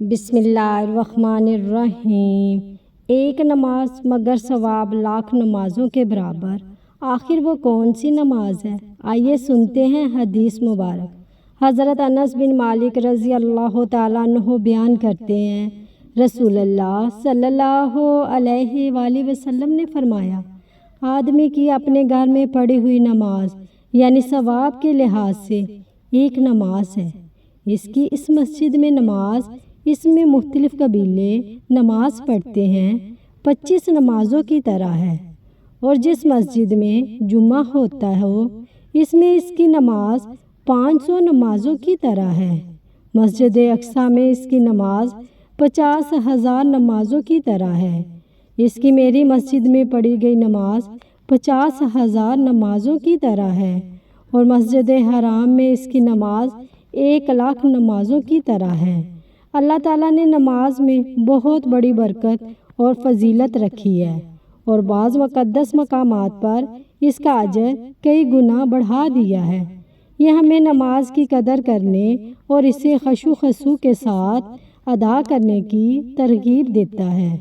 بسم اللہ الرحمن الرحیم۔ ایک نماز مگر ثواب لاکھ نمازوں کے برابر۔ آخر وہ کون سی نماز ہے؟ آئیے سنتے ہیں حدیث مبارک۔ حضرت انس بن مالک رضی اللہ تعالیٰ عنہ بیان کرتے ہیں، رسول اللہ صلی اللہ علیہ وآلہ وسلم نے فرمایا، آدمی کی اپنے گھر میں پڑھی ہوئی نماز یعنی ثواب کے لحاظ سے ایک نماز ہے۔ اس مسجد میں نماز، اس میں مختلف قبیلے نماز پڑھتے ہیں، 25 نمازوں کی طرح ہے، اور جس مسجد میں جمعہ ہوتا ہو اس میں اس کی نماز 500 نمازوں کی طرح ہے۔ مسجد اقصیٰ میں اس کی نماز 50,000 نمازوں کی طرح ہے۔ اس کی میری مسجد میں پڑھی گئی نماز 50,000 نمازوں کی طرح ہے، اور مسجد حرام میں اس کی نماز 1,00,000 نمازوں کی طرح ہے۔ اللہ تعالیٰ نے نماز میں بہت بڑی برکت اور فضیلت رکھی ہے، اور بعض مقدس مقامات پر اس کا اجر کئی گنا بڑھا دیا ہے۔ یہ ہمیں نماز کی قدر کرنے اور اسے خشوع و خضوع کے ساتھ ادا کرنے کی ترغیب دیتا ہے۔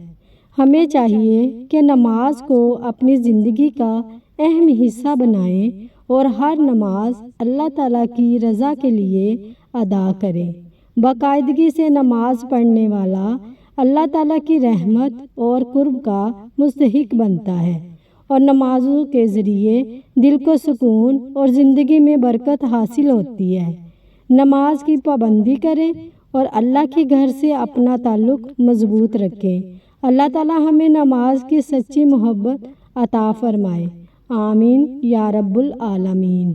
ہمیں چاہیے کہ نماز کو اپنی زندگی کا اہم حصہ بنائیں اور ہر نماز اللہ تعالیٰ کی رضا کے لیے ادا کریں۔ باقاعدگی سے نماز پڑھنے والا اللہ تعالیٰ کی رحمت اور قرب کا مستحق بنتا ہے، اور نمازوں کے ذریعے دل کو سکون اور زندگی میں برکت حاصل ہوتی ہے۔ نماز کی پابندی کریں اور اللہ کے گھر سے اپنا تعلق مضبوط رکھیں۔ اللہ تعالیٰ ہمیں نماز کی سچی محبت عطا فرمائے۔ آمین یا رب العالمین۔